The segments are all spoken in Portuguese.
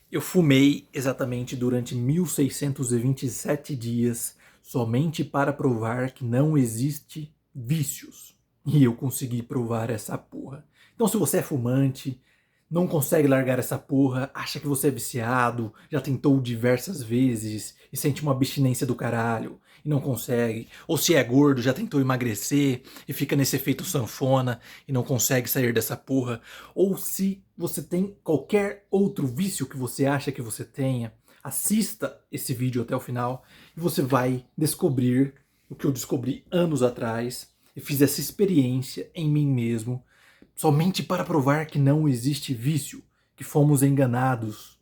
Eu fumei exatamente durante 1627 dias, somente para provar que não existe vícios. E eu consegui provar essa porra. Então, se você é fumante, não consegue largar essa porra, acha que você é viciado, já tentou diversas vezes e sente uma abstinência do caralho e não consegue, ou se é gordo, já tentou emagrecer e fica nesse efeito sanfona e não consegue sair dessa porra, ou se você tem qualquer outro vício que você acha que você tenha, assista esse vídeo até o final e você vai descobrir o que eu descobri anos atrás e fiz essa experiência em mim mesmo somente para provar que não existe vício, que fomos enganados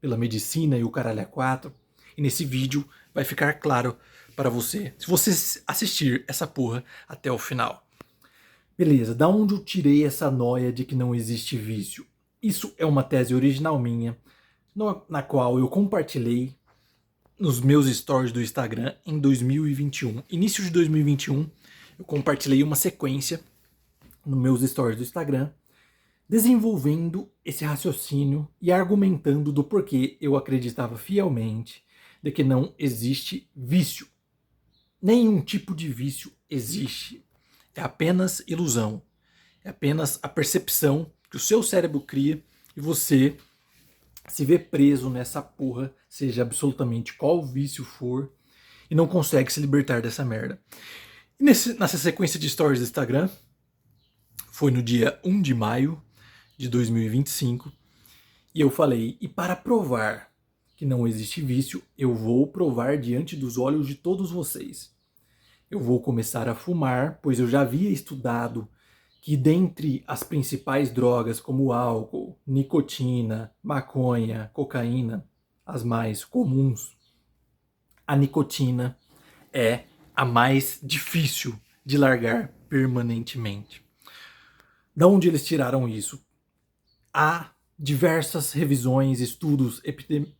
pela medicina e o caralho a quatro. E nesse vídeo vai ficar claro para você, se você assistir essa porra até o final. Beleza, da onde eu tirei essa noia de que não existe vício? Isso é uma tese original minha, na qual eu compartilhei nos meus stories do Instagram em 2021. Início de 2021, eu compartilhei uma sequência nos meus stories do Instagram, desenvolvendo esse raciocínio e argumentando do porquê eu acreditava fielmente de que não existe vício. Nenhum tipo de vício existe. É apenas ilusão. É apenas a percepção que o seu cérebro cria e você se vê preso nessa porra, seja absolutamente qual vício for, e não consegue se libertar dessa merda. E nessa sequência de stories do Instagram, foi no dia 1 de maio de 2025, e eu falei, e para provar que não existe vício, eu vou provar diante dos olhos de todos vocês. Eu vou começar a fumar, pois eu já havia estudado que dentre as principais drogas como álcool, nicotina, maconha, cocaína, as mais comuns, a nicotina é a mais difícil de largar permanentemente. Da onde eles tiraram isso? Há diversas revisões, estudos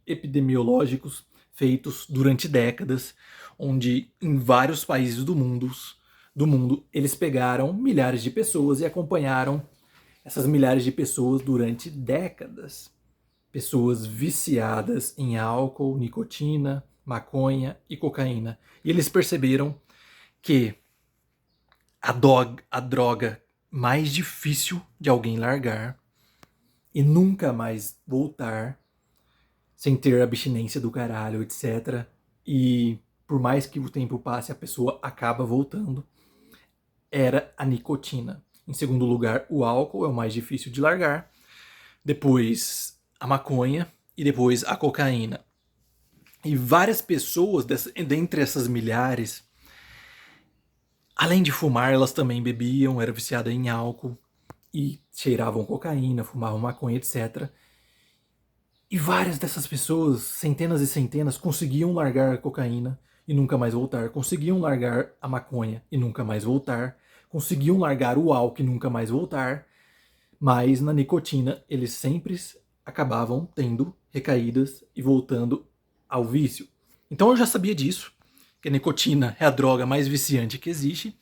epidemiológicos feitos durante décadas, onde em vários países do mundo eles pegaram milhares de pessoas e acompanharam essas milhares de pessoas durante décadas. Pessoas viciadas em álcool, nicotina, maconha e cocaína. E eles perceberam que a droga mais difícil de alguém largar e nunca mais voltar sem ter abstinência do caralho, etc. E por mais que o tempo passe, a pessoa acaba voltando, era a nicotina. Em segundo lugar, o álcool é o mais difícil de largar. Depois, a maconha e depois a cocaína. E várias pessoas, dentre essas milhares, além de fumar, elas também bebiam, eram viciadas em álcool e cheiravam cocaína, fumavam maconha, etc. E várias dessas pessoas, centenas e centenas, conseguiam largar a cocaína e nunca mais voltar, conseguiam largar a maconha e nunca mais voltar, conseguiam largar o álcool e nunca mais voltar, mas na nicotina eles sempre acabavam tendo recaídas e voltando ao vício. Então eu já sabia disso, que a nicotina é a droga mais viciante que existe,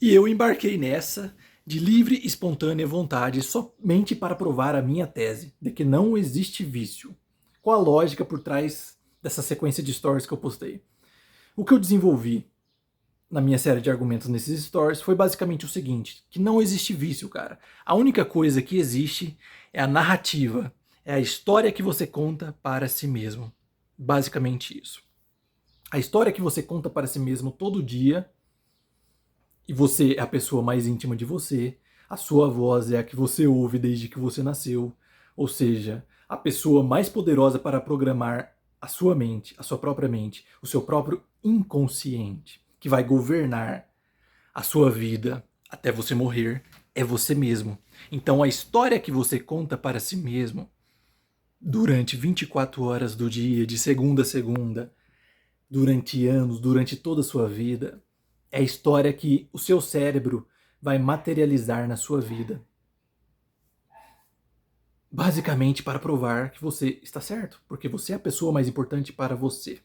e eu embarquei nessa de livre e espontânea vontade somente para provar a minha tese de que não existe vício. Qual a lógica por trás dessa sequência de stories que eu postei? O que eu desenvolvi na minha série de argumentos nesses stories foi basicamente o seguinte, que não existe vício, cara. A única coisa que existe é a narrativa, é a história que você conta para si mesmo. Basicamente isso. A história que você conta para si mesmo todo dia, e você é a pessoa mais íntima de você, a sua voz é a que você ouve desde que você nasceu, ou seja, a pessoa mais poderosa para programar a sua mente, a sua própria mente, o seu próprio inconsciente, que vai governar a sua vida até você morrer, é você mesmo. Então a história que você conta para si mesmo durante 24 horas do dia, de segunda a segunda, durante anos, durante toda a sua vida, é a história que o seu cérebro vai materializar na sua vida. Basicamente para provar que você está certo, porque você é a pessoa mais importante para você.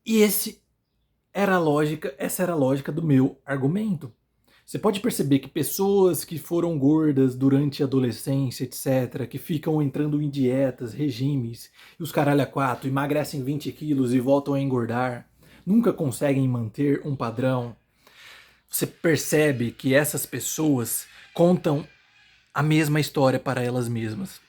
E essa era a lógica do meu argumento. Você pode perceber que pessoas que foram gordas durante a adolescência, etc., que ficam entrando em dietas, regimes, e os caralho a quatro, emagrecem 20 quilos e voltam a engordar, nunca conseguem manter um padrão. Você percebe que essas pessoas contam a mesma história para elas mesmas.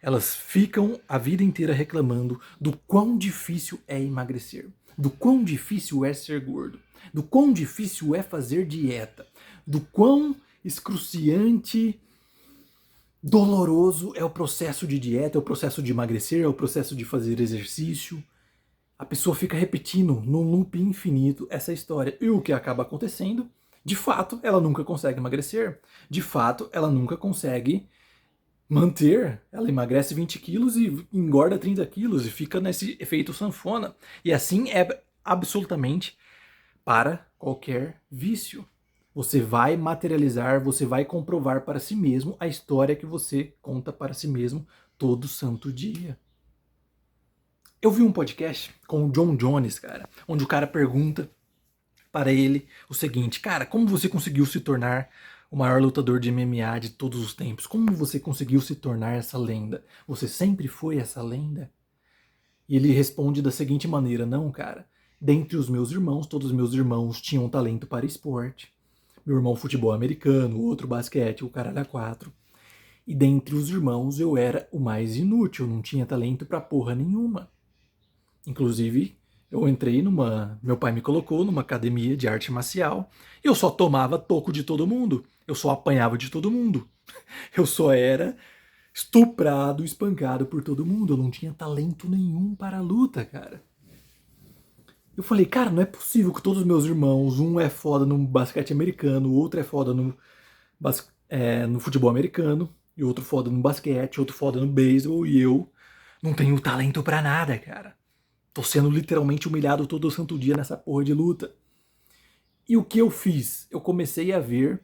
Elas ficam a vida inteira reclamando do quão difícil é emagrecer, do quão difícil é ser gordo, do quão difícil é fazer dieta, do quão excruciante, doloroso é o processo de dieta, é o processo de emagrecer, é o processo de fazer exercício. A pessoa fica repetindo num loop infinito essa história. E o que acaba acontecendo? De fato, ela nunca consegue emagrecer. De fato, ela nunca consegue manter. Ela emagrece 20 quilos e engorda 30 quilos e fica nesse efeito sanfona. E assim é absolutamente para qualquer vício. Você vai materializar, você vai comprovar para si mesmo a história que você conta para si mesmo todo santo dia. Eu vi um podcast com o John Jones, cara, onde o cara pergunta para ele o seguinte: cara, como você conseguiu se tornar o maior lutador de MMA de todos os tempos? Como você conseguiu se tornar essa lenda? Você sempre foi essa lenda? E ele responde da seguinte maneira: não, cara. Dentre os meus irmãos, todos os meus irmãos tinham talento para esporte. Meu irmão futebol americano, o outro basquete, o caralho a quatro. E dentre os irmãos eu era o mais inútil, não tinha talento pra porra nenhuma. Inclusive, eu entrei numa. Meu pai me colocou numa academia de arte marcial. Eu só tomava toco de todo mundo. Eu só apanhava de todo mundo. Eu só era estuprado, espancado por todo mundo. Eu não tinha talento nenhum para a luta, cara. Eu falei, cara, não é possível que todos os meus irmãos, um é foda no basquete americano, o outro é foda no futebol americano, e outro foda no basquete, outro foda no beisebol, e eu não tenho talento pra nada, cara. Tô sendo literalmente humilhado todo santo dia nessa porra de luta. E o que eu fiz? Eu comecei a ver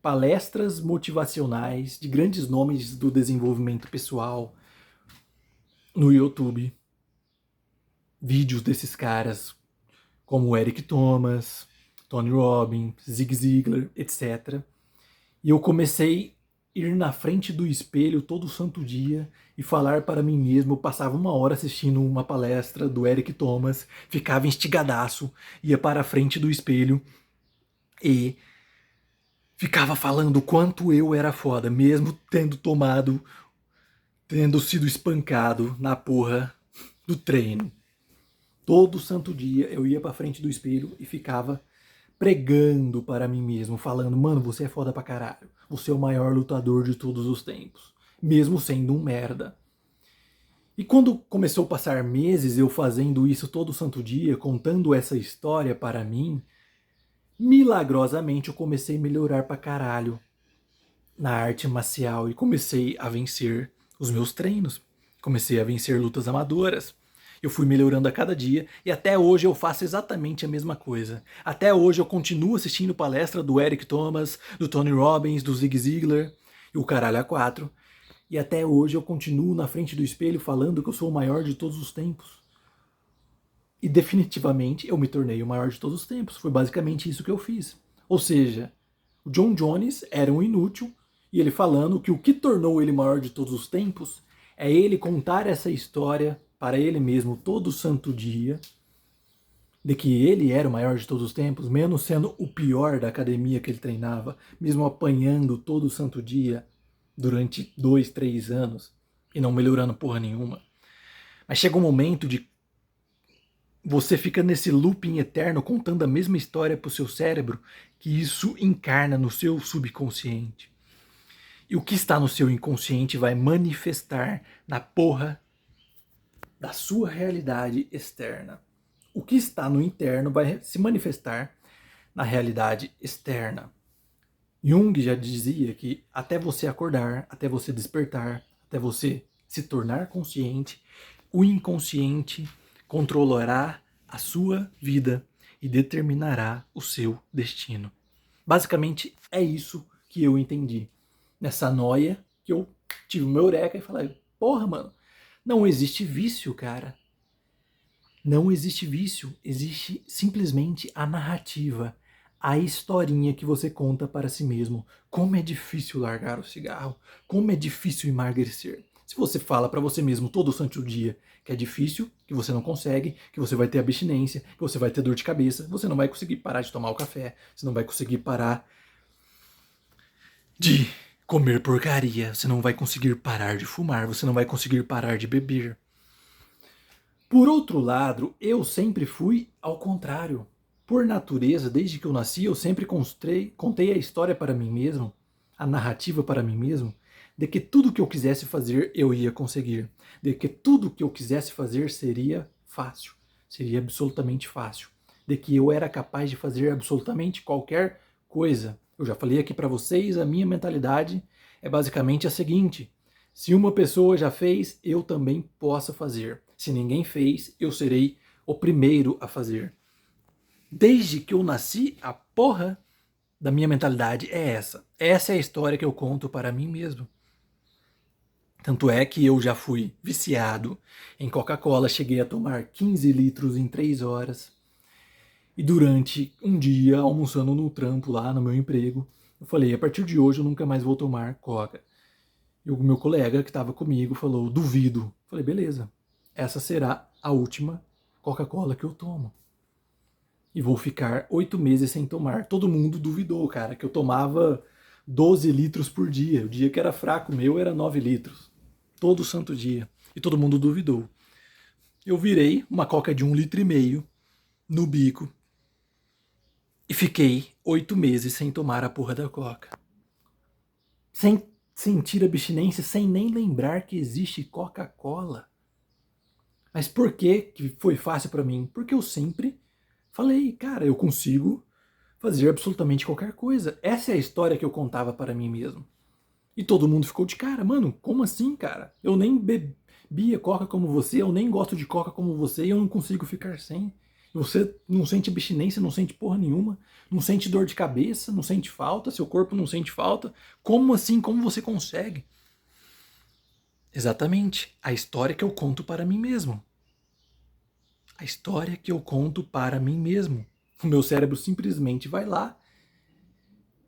palestras motivacionais de grandes nomes do desenvolvimento pessoal no YouTube. Vídeos desses caras como Eric Thomas, Tony Robbins, Zig Ziglar, etc. E eu comecei a ir na frente do espelho todo santo dia e falar para mim mesmo. Eu passava 1 hora assistindo uma palestra do Eric Thomas, ficava instigadaço, ia para a frente do espelho e ficava falando o quanto eu era foda, mesmo tendo sido espancado na porra do treino. Todo santo dia eu ia pra frente do espelho e ficava pregando para mim mesmo, falando, mano, você é foda pra caralho. Você é o maior lutador de todos os tempos. Mesmo sendo um merda. E quando começou a passar meses eu fazendo isso todo santo dia, contando essa história para mim, milagrosamente eu comecei a melhorar pra caralho na arte marcial e comecei a vencer os meus treinos. Comecei a vencer lutas amadoras. Eu fui melhorando a cada dia e até hoje eu faço exatamente a mesma coisa. Até hoje eu continuo assistindo palestra do Eric Thomas, do Tony Robbins, do Zig Ziglar e o caralho a quatro. E até hoje eu continuo na frente do espelho falando que eu sou o maior de todos os tempos. E definitivamente eu me tornei o maior de todos os tempos. Foi basicamente isso que eu fiz. Ou seja, o John Jones era um inútil e ele falando que o que tornou ele maior de todos os tempos é ele contar essa história para ele mesmo todo santo dia, de que ele era o maior de todos os tempos, mesmo sendo o pior da academia que ele treinava, mesmo apanhando todo santo dia durante 2, 3 anos e não melhorando porra nenhuma. Mas chega um momento de você fica nesse looping eterno contando a mesma história pro seu cérebro, que isso encarna no seu subconsciente. E o que está no seu inconsciente vai manifestar na porra da sua realidade externa. O que está no interno vai se manifestar na realidade externa. Jung já dizia que até você acordar, até você despertar, até você se tornar consciente, o inconsciente controlará a sua vida e determinará o seu destino. Basicamente é isso que eu entendi. Nessa noia que eu tive uma eureka e falei, porra, mano, não existe vício, cara. Não existe vício, existe simplesmente a narrativa, a historinha que você conta para si mesmo. Como é difícil largar o cigarro, como é difícil emagrecer. Se você fala para você mesmo todo santo dia que é difícil, que você não consegue, que você vai ter abstinência, que você vai ter dor de cabeça, você não vai conseguir parar de tomar o café, você não vai conseguir parar de comer porcaria, você não vai conseguir parar de fumar, você não vai conseguir parar de beber. Por outro lado, eu sempre fui ao contrário. Por natureza, desde que eu nasci, eu sempre contei a história para mim mesmo, a narrativa para mim mesmo, de que tudo que eu quisesse fazer eu ia conseguir, de que tudo que eu quisesse fazer seria fácil, seria absolutamente fácil, de que eu era capaz de fazer absolutamente qualquer coisa. Eu já falei aqui para vocês, a minha mentalidade é basicamente a seguinte: se uma pessoa já fez, eu também posso fazer. Se ninguém fez, eu serei o primeiro a fazer. Desde que eu nasci, a porra da minha mentalidade é essa. Essa é a história que eu conto para mim mesmo. Tanto é que eu já fui viciado em Coca-Cola, cheguei a tomar 15 litros em 3 horas. E durante um dia, almoçando no trampo lá no meu emprego, eu falei, a partir de hoje eu nunca mais vou tomar Coca. E o meu colega que estava comigo falou, duvido. Eu falei, beleza, essa será a última Coca-Cola que eu tomo. E vou ficar 8 meses sem tomar. Todo mundo duvidou, cara, que eu tomava 12 litros por dia. O dia que era fraco meu era 9 litros. Todo santo dia. E todo mundo duvidou. Eu virei uma coca de 1,5 litro no bico. E fiquei 8 meses sem tomar a porra da coca. Sem sentir abstinência, sem nem lembrar que existe Coca-Cola. Mas por que foi fácil para mim? Porque eu sempre falei, cara, eu consigo fazer absolutamente qualquer coisa. Essa é a história que eu contava para mim mesmo. E todo mundo ficou de cara, mano, como assim, cara? Eu nem bebia coca como você, eu nem gosto de coca como você e eu não consigo ficar sem. Você não sente abstinência, não sente porra nenhuma, não sente dor de cabeça, não sente falta, seu corpo não sente falta. Como assim? Como você consegue? Exatamente, a história que eu conto para mim mesmo. A história que eu conto para mim mesmo. O meu cérebro simplesmente vai lá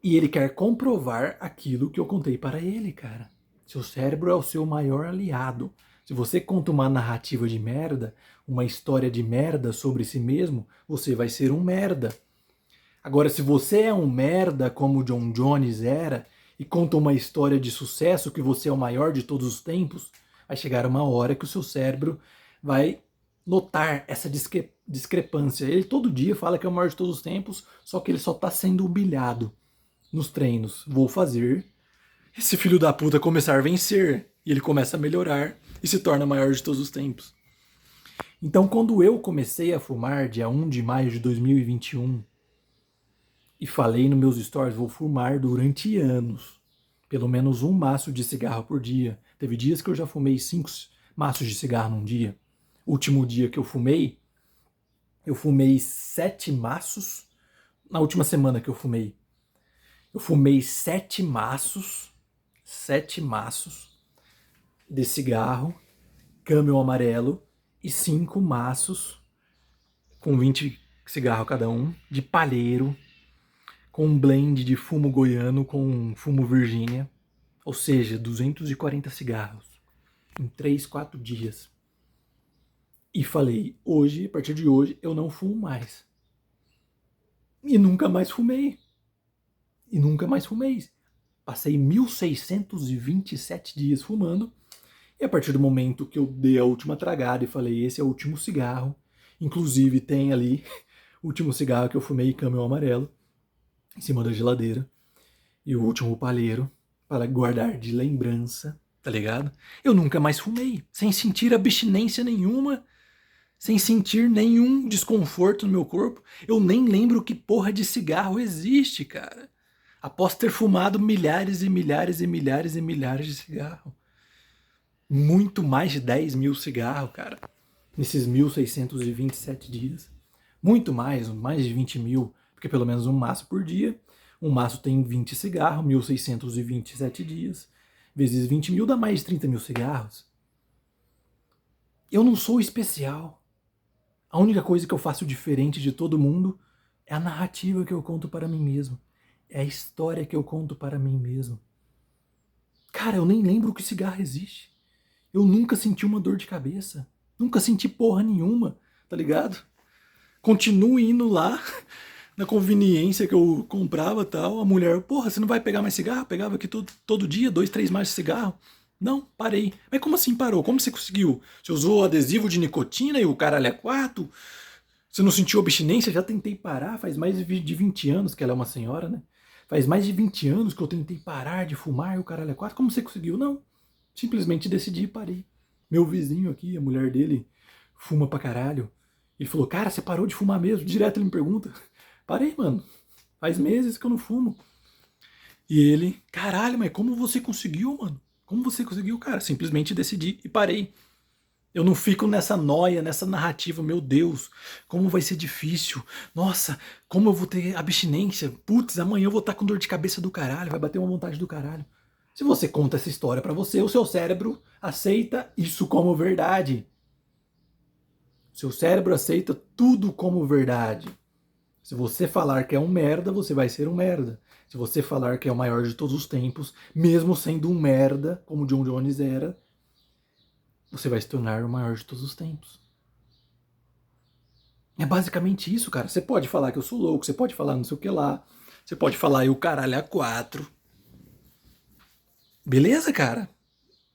e ele quer comprovar aquilo que eu contei para ele, cara. Seu cérebro é o seu maior aliado. Se você conta uma narrativa de merda, uma história de merda sobre si mesmo, você vai ser um merda. Agora, se você é um merda como o John Jones era e conta uma história de sucesso que você é o maior de todos os tempos, vai chegar uma hora que o seu cérebro vai notar essa discrepância. Ele todo dia fala que é o maior de todos os tempos, só que ele só está sendo humilhado nos treinos. Vou fazer esse filho da puta começar a vencer. E ele começa a melhorar e se torna o maior de todos os tempos. Então, quando eu comecei a fumar, dia 1 de maio de 2021, e falei nos meus stories, vou fumar durante anos. Pelo menos um maço de cigarro por dia. Teve dias que eu já fumei 5 maços de cigarro num dia. Último dia que eu fumei 7 maços. Na última semana que eu fumei 7 maços de cigarro, Camel amarelo, e 5 maços, com 20 cigarros cada um, de palheiro, com um blend de fumo goiano com fumo Virgínia, ou seja, 240 cigarros, em 3, 4 dias. E falei, hoje, a partir de hoje, eu não fumo mais. E nunca mais fumei. Passei 1.627 dias fumando. E a partir do momento que eu dei a última tragada e falei, esse é o último cigarro. Inclusive tem ali o último cigarro que eu fumei, Camel amarelo, em cima da geladeira. E o último palheiro, para guardar de lembrança, tá ligado? Eu nunca mais fumei, sem sentir abstinência nenhuma, sem sentir nenhum desconforto no meu corpo. Eu nem lembro que porra de cigarro existe, cara. Após ter fumado milhares e milhares e milhares e milhares de cigarros. Muito mais de 10 mil cigarros, cara. Nesses 1.627 dias. Muito mais de 20 mil, porque pelo menos um maço por dia. Um maço tem 20 cigarros, 1.627 dias. Vezes 20 mil dá mais de 30 mil cigarros. Eu não sou especial. A única coisa que eu faço diferente de todo mundo É a narrativa que eu conto para mim mesmo. É a história que eu conto para mim mesmo. Cara, eu nem lembro que cigarro existe. Eu nunca senti uma dor de cabeça. Nunca senti porra nenhuma, tá ligado? Continuo indo lá na conveniência que eu comprava e tal. A mulher, porra, você não vai pegar mais cigarro? Eu pegava aqui todo dia, 2, 3 mais de cigarro. Não, parei. Mas como assim parou? Como você conseguiu? Você usou adesivo de nicotina e o caralho é 4? Você não sentiu abstinência? Já tentei parar, faz mais de 20 anos que ela é uma senhora, né? Faz mais de 20 anos que eu tentei parar de fumar e o caralho é 4. Como você conseguiu? Não. Simplesmente decidi e parei. Meu vizinho aqui, a mulher dele, fuma pra caralho. Ele falou, cara, você parou de fumar mesmo? Direto ele me pergunta. Parei, mano. Faz meses que eu não fumo. E ele, caralho, mas como você conseguiu, mano? Como você conseguiu, cara? Simplesmente decidi e parei. Eu não fico nessa noia, nessa narrativa, meu Deus, como vai ser difícil. Nossa, como eu vou ter abstinência. Putz, amanhã eu vou estar com dor de cabeça do caralho, vai bater uma vontade do caralho. Se você conta essa história pra você, o seu cérebro aceita isso como verdade. O seu cérebro aceita tudo como verdade. Se você falar que é um merda, você vai ser um merda. Se você falar que é o maior de todos os tempos, mesmo sendo um merda, como John Jones era, você vai se tornar o maior de todos os tempos. É basicamente isso, cara. Você pode falar que eu sou louco, você pode falar não sei o que lá, você pode falar e o caralho a 4. Beleza, cara?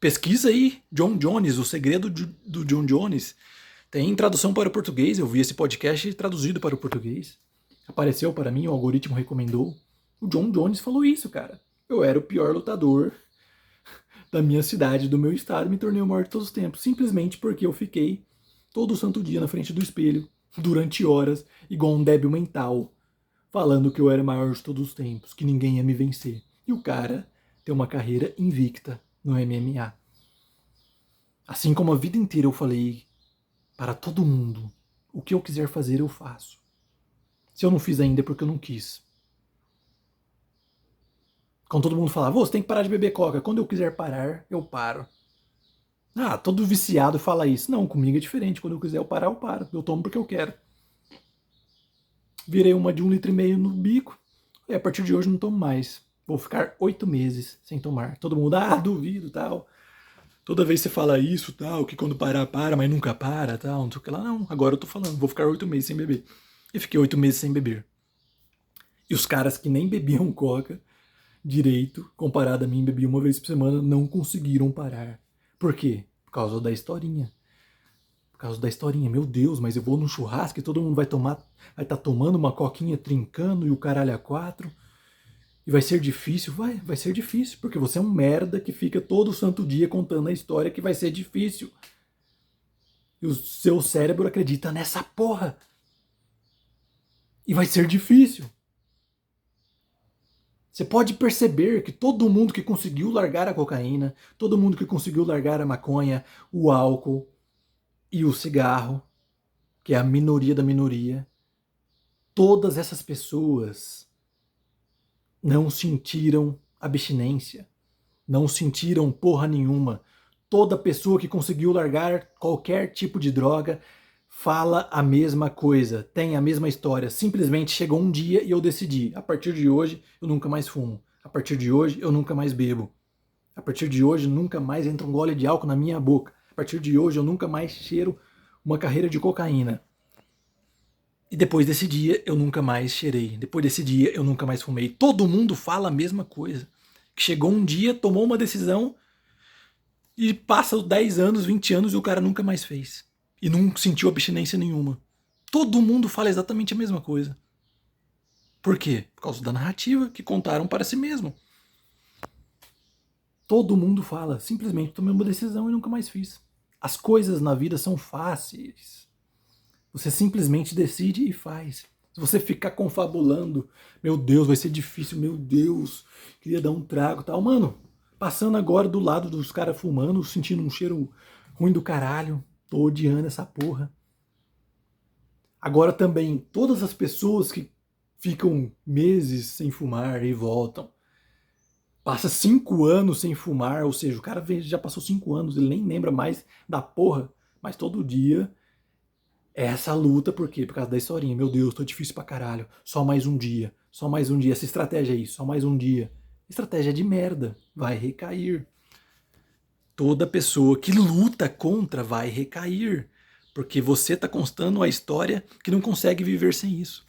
Pesquisa aí, John Jones, o segredo do John Jones. Tem tradução para o português, eu vi esse podcast traduzido para o português. Apareceu para mim, o algoritmo recomendou. O John Jones falou isso, cara. Eu era o pior lutador da minha cidade, do meu estado, e me tornei o maior de todos os tempos, simplesmente porque eu fiquei todo santo dia na frente do espelho, durante horas, igual um débil mental, falando que eu era o maior de todos os tempos, que ninguém ia me vencer. E o cara tem uma carreira invicta no MMA. Assim como a vida inteira eu falei para todo mundo, o que eu quiser fazer eu faço. Se eu não fiz ainda é porque eu não quis. Quando todo mundo falava, você tem que parar de beber coca. Quando eu quiser parar, eu paro. Ah, todo viciado fala isso. Não, comigo é diferente. Quando eu quiser eu parar, eu paro. Eu tomo porque eu quero. Virei uma de 1,5 litro no bico. E a partir de hoje não tomo mais. Vou ficar 8 meses sem tomar. Todo mundo, duvido, tal. Toda vez você fala isso, tal, que quando parar, para, mas nunca para, tal, não sei o que lá. Não, agora eu tô falando, vou ficar 8 meses sem beber. E fiquei 8 meses sem beber. E os caras que nem bebiam coca direito, comparado a mim, bebia uma vez por semana, não conseguiram parar. Por quê? Por causa da historinha. Por causa da historinha. Meu Deus, mas eu vou num churrasco e todo mundo vai estar tomando uma coquinha, trincando e o caralho a 4. E vai ser difícil? Vai ser difícil, porque você é um merda que fica todo santo dia contando a história que vai ser difícil. E o seu cérebro acredita nessa porra. E vai ser difícil. Você pode perceber que todo mundo que conseguiu largar a cocaína, todo mundo que conseguiu largar a maconha, o álcool e o cigarro, que é a minoria da minoria, todas essas pessoas não sentiram abstinência, não sentiram porra nenhuma. Toda pessoa que conseguiu largar qualquer tipo de droga fala a mesma coisa, tem a mesma história. Simplesmente chegou um dia e eu decidi, a partir de hoje eu nunca mais fumo. A partir de hoje eu nunca mais bebo. A partir de hoje nunca mais entra um gole de álcool na minha boca. A partir de hoje eu nunca mais cheiro uma carreira de cocaína. E depois desse dia eu nunca mais cheirei. Depois desse dia eu nunca mais fumei. Todo mundo fala a mesma coisa. Que chegou um dia, tomou uma decisão e passa os 10 anos, 20 anos e o cara nunca mais fez. E não sentiu abstinência nenhuma. Todo mundo fala exatamente a mesma coisa. Por quê? Por causa da narrativa que contaram para si mesmo. Todo mundo fala, simplesmente tomei uma decisão e nunca mais fiz. As coisas na vida são fáceis. Você simplesmente decide e faz. Se você ficar confabulando, meu Deus, vai ser difícil, meu Deus, queria dar um trago e tal. Mano, passando agora do lado dos caras fumando, sentindo um cheiro ruim do caralho, tô odiando essa porra. Agora também, todas as pessoas que ficam meses sem fumar e voltam, passa 5 anos sem fumar, ou seja, o cara já passou 5 anos, ele nem lembra mais da porra, mas todo dia É essa luta, por quê? Por causa da historinha. Meu Deus, tô difícil pra caralho. Só mais um dia. Só mais um dia. Essa estratégia aí, só mais um dia. Estratégia de merda. Vai recair. Toda pessoa que luta contra vai recair. Porque você tá constando a história que não consegue viver sem isso.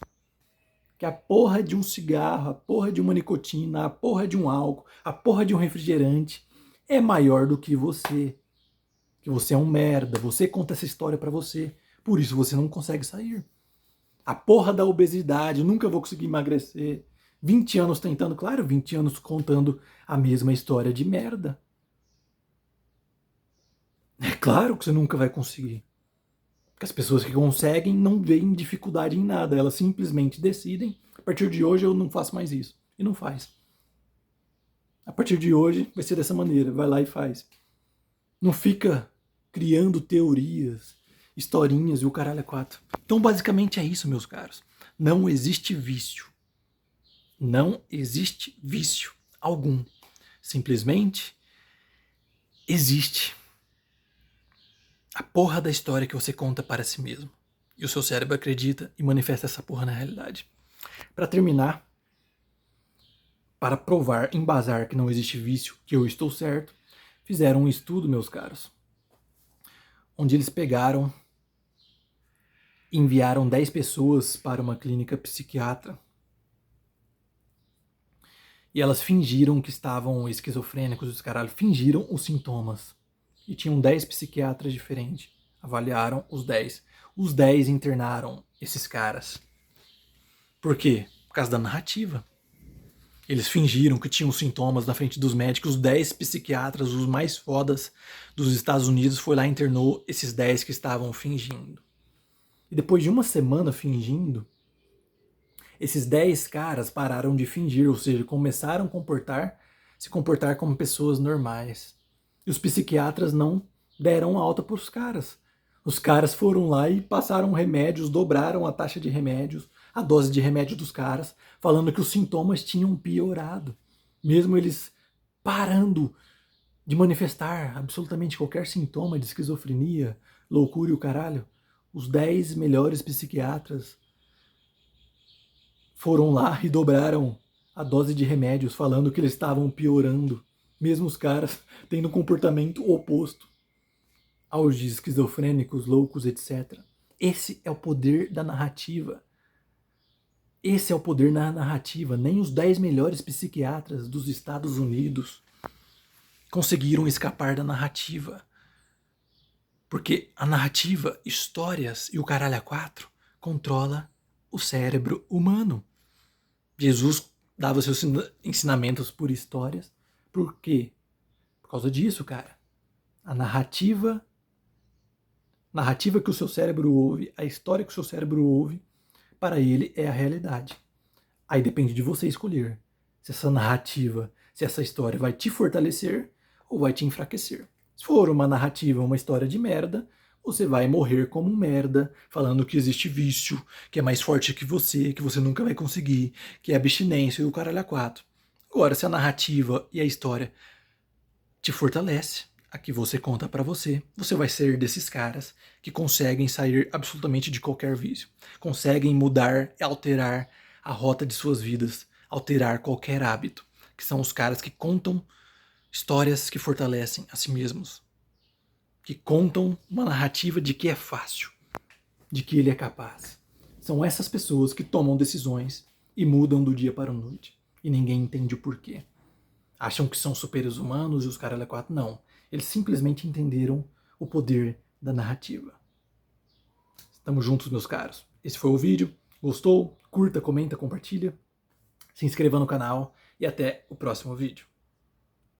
Que a porra de um cigarro, a porra de uma nicotina, a porra de um álcool, a porra de um refrigerante é maior do que você. Que você é um merda. Você conta essa história pra você. Por isso você não consegue sair. A porra da obesidade, nunca vou conseguir emagrecer. 20 anos tentando, claro, 20 anos contando a mesma história de merda. É claro que você nunca vai conseguir. Porque as pessoas que conseguem não veem dificuldade em nada. Elas simplesmente decidem, a partir de hoje eu não faço mais isso. E não faz. A partir de hoje vai ser dessa maneira. Vai lá e faz. Não fica criando teorias, historinhas e o caralho é quatro. Então basicamente é isso, meus caros. Não existe vício. Não existe vício algum. Simplesmente existe a porra da história que você conta para si mesmo. E o seu cérebro acredita e manifesta essa porra na realidade. Para terminar, para provar, embasar que não existe vício, que eu estou certo, fizeram um estudo, meus caros, onde eles pegaram, enviaram 10 pessoas para uma clínica psiquiatra e elas fingiram que estavam esquizofrênicos, os caralho, fingiram os sintomas. E tinham 10 psiquiatras diferentes. Avaliaram os 10. Os 10 internaram esses caras. Por quê? Por causa da narrativa. Eles fingiram que tinham sintomas na frente dos médicos. Os 10 psiquiatras, os mais fodas dos Estados Unidos, foi lá e internou esses 10 que estavam fingindo. E depois de uma semana fingindo, esses 10 caras pararam de fingir, ou seja, começaram a se comportar como pessoas normais. E os psiquiatras não deram alta para os caras. Os caras foram lá e passaram remédios, dobraram a taxa de remédios, a dose de remédio dos caras, falando que os sintomas tinham piorado. Mesmo eles parando de manifestar absolutamente qualquer sintoma de esquizofrenia, loucura e o caralho, os 10 melhores psiquiatras foram lá e dobraram a dose de remédios, falando que eles estavam piorando, mesmo os caras tendo um comportamento oposto aos esquizofrênicos, loucos, etc. Esse é o poder da narrativa. Esse é o poder da narrativa. Nem os 10 melhores psiquiatras dos Estados Unidos conseguiram escapar da narrativa. Porque a narrativa, histórias e o caralho a quatro controla o cérebro humano. Jesus dava seus ensinamentos por histórias. Por quê? Por causa disso, cara. A narrativa que o seu cérebro ouve, a história que o seu cérebro ouve, para ele é a realidade. Aí depende de você escolher se essa narrativa, se essa história vai te fortalecer ou vai te enfraquecer. Se for uma narrativa, uma história de merda, você vai morrer como um merda, falando que existe vício, que é mais forte que você nunca vai conseguir, que é abstinência e o caralho a quatro. Agora, se a narrativa e a história te fortalece, a que você conta pra você, você vai ser desses caras que conseguem sair absolutamente de qualquer vício, conseguem mudar e alterar a rota de suas vidas, alterar qualquer hábito, que são os caras que contam histórias que fortalecem a si mesmos, que contam uma narrativa de que é fácil, de que ele é capaz. São essas pessoas que tomam decisões e mudam do dia para a noite, e ninguém entende o porquê. Acham que são super humanos e os caras quatro não. Eles simplesmente entenderam o poder da narrativa. Estamos juntos, meus caros. Esse foi o vídeo. Gostou? Curta, comenta, compartilha. Se inscreva no canal e até o próximo vídeo.